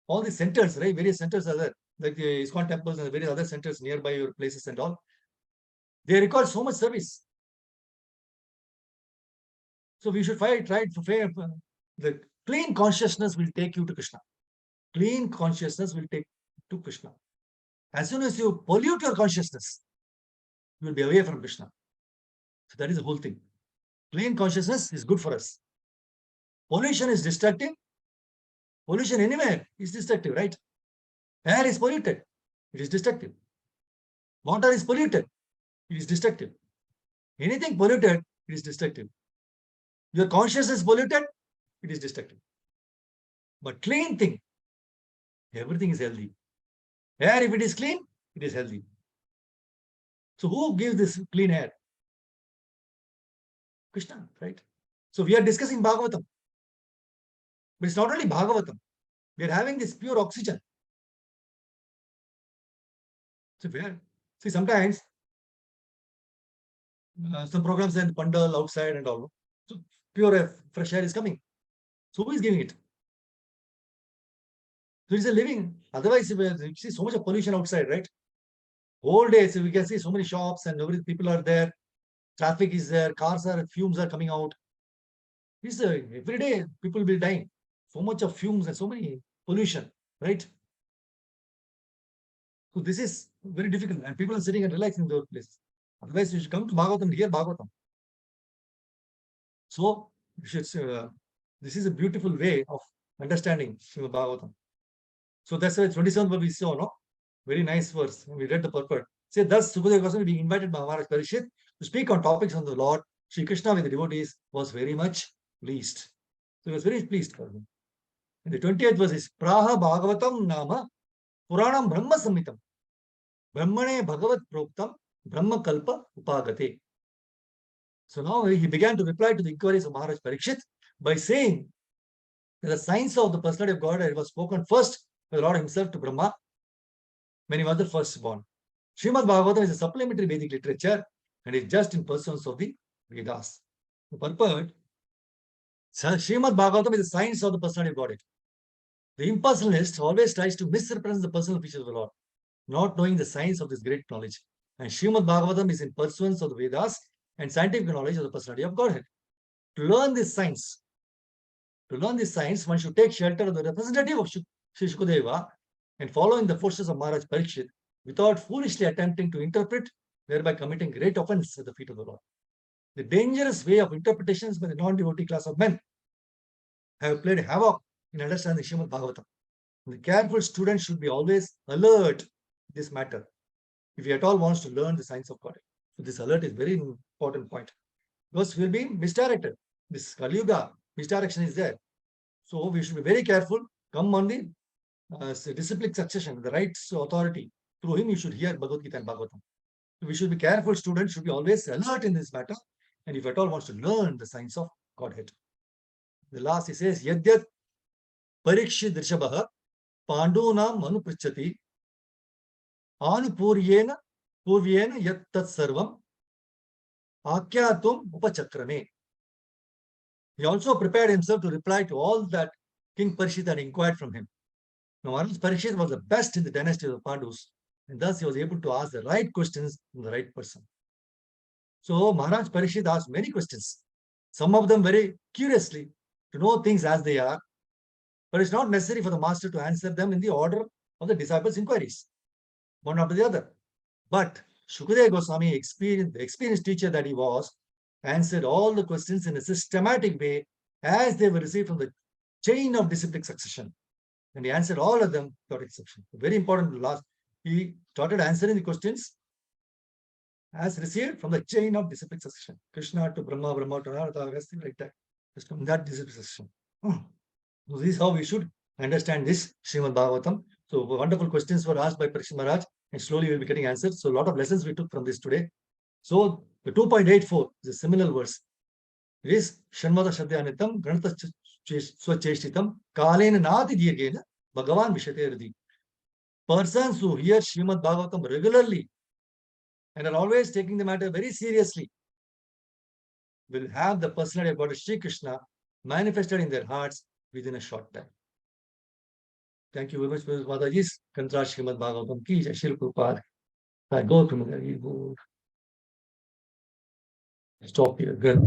all the centers, right? Various centers are there, like the ISKCON temples and various other centers nearby your places and all. They require so much service. So we should try to the clean consciousness will take you to Krishna. Clean consciousness will take you to Krishna. As soon as you pollute your consciousness, you will be away from Krishna. So that is the whole thing. Clean consciousness is good for us. Pollution is destructive. Pollution anywhere is destructive, right? Air is polluted. It is destructive. Water is polluted. It is destructive. Anything polluted, it is destructive. Your consciousness is polluted, it is destructive. But clean thing, everything is healthy. Air, if it is clean, it is healthy. So who gives this clean air? Krishna, right? So we are discussing Bhagavatam. But it's not only Bhagavatam. We are having this pure oxygen. So see, sometimes some programs in Pandal outside and all. So pure fresh air is coming. So who is giving it? So it's a living. Otherwise, you see so much of pollution outside, right? Whole day, so we can see so many shops and people are there. Traffic is there. Fumes are coming out. Every day people will be dying. So much of fumes and so many pollution, right? So this is very difficult, and people are sitting and relaxing in those places. Otherwise, you should come to Bhagavatam and hear Bhagavatam. So this is a beautiful way of understanding Srimad Bhagavatam. So that's why 27th verse we saw, no? Very nice verse. We read the purport. Say, thus Sukadeva Goswami being invited by Maharaj Parishit to speak on topics on the Lord, Sri Krishna with the devotees was very much pleased. So he was very pleased for him. And the 20th verse is Praha Bhagavatam Nama Puranam Brahma Samhitam Brahmane Bhagavat Proktam Brahma Kalpa Upagate. So now he began to reply to the inquiries of Maharaj Parikshit by saying that the science of the personality of Godhead was spoken first by the Lord himself to Brahma when he was the firstborn. Srimad Bhagavatam is a supplementary Vedic literature and is just in pursuance of the Vedas. The purport, Srimad Bhagavatam is the science of the personality of Godhead. The impersonalist always tries to misrepresent the personal features of the Lord, not knowing the science of this great knowledge. And Srimad Bhagavatam is in pursuance of the Vedas and scientific knowledge of the personality of Godhead. To learn this science, one should take shelter of the representative of Sri Shukadeva and follow in the footsteps of Maharaj Parikshit without foolishly attempting to interpret, thereby committing great offense at the feet of the Lord. The dangerous way of interpretations by the non-devotee class of men have played havoc in understanding Srimad Bhagavatam. The careful student should be always alert in this matter if he at all wants to learn the science of God. So this alert is very important point. Because we will be misdirected. This Kali Yuga, misdirection is there. So we should be very careful come on the disciplic succession, the rights authority. Through him, you should hear Bhagavad Gita and Bhagavatam. We should be careful. Students should be always alert in this matter. And if at all wants to learn the science of Godhead. The last he says, Yadyat Parikshit Rishabha Pandunam Manuprichati Anupuryena Purvyena Yat Tat Sarvam Akyatum Upachakrame. He also prepared himself to reply to all that King Parikshit had inquired from him. Now, Maharaj Parikshit was the best in the dynasty of the Pandus, and thus he was able to ask the right questions from the right person. So Maharaj Parikshit asked many questions, some of them very curiously, to know things as they are, but it's not necessary for the master to answer them in the order of the disciples' inquiries, one after the other. But Shukadeva Goswami, the experienced teacher that he was, answered all the questions in a systematic way as they were received from the chain of disciplic succession. And he answered all of them without exception. Very important last. He started answering the questions as received from the chain of disciplic succession. Krishna to Brahma, Brahma to Narada, Agastya, like that. Just from that disciplic succession. So this is how we should understand this Srimad Bhagavatam. So wonderful questions were asked by Parikshit Maharaj, and slowly we'll be getting answers. So a lot of lessons we took from this today. So the 2.84 is a similar verse. It is Shanmata Shadhyanitam Ganata Swacheshtitam Kalena Nati Dirgena Bhagavan Vishate Radi. Persons who hear Srimad Bhagavatam regularly and are always taking the matter very seriously will have the personality of God Sri Krishna manifested in their hearts within a short time. Thank you very much, Mataji's Kantra Srimad Bhagavatam Ki Jai Shri Prabhupada. I go to stop here. Good.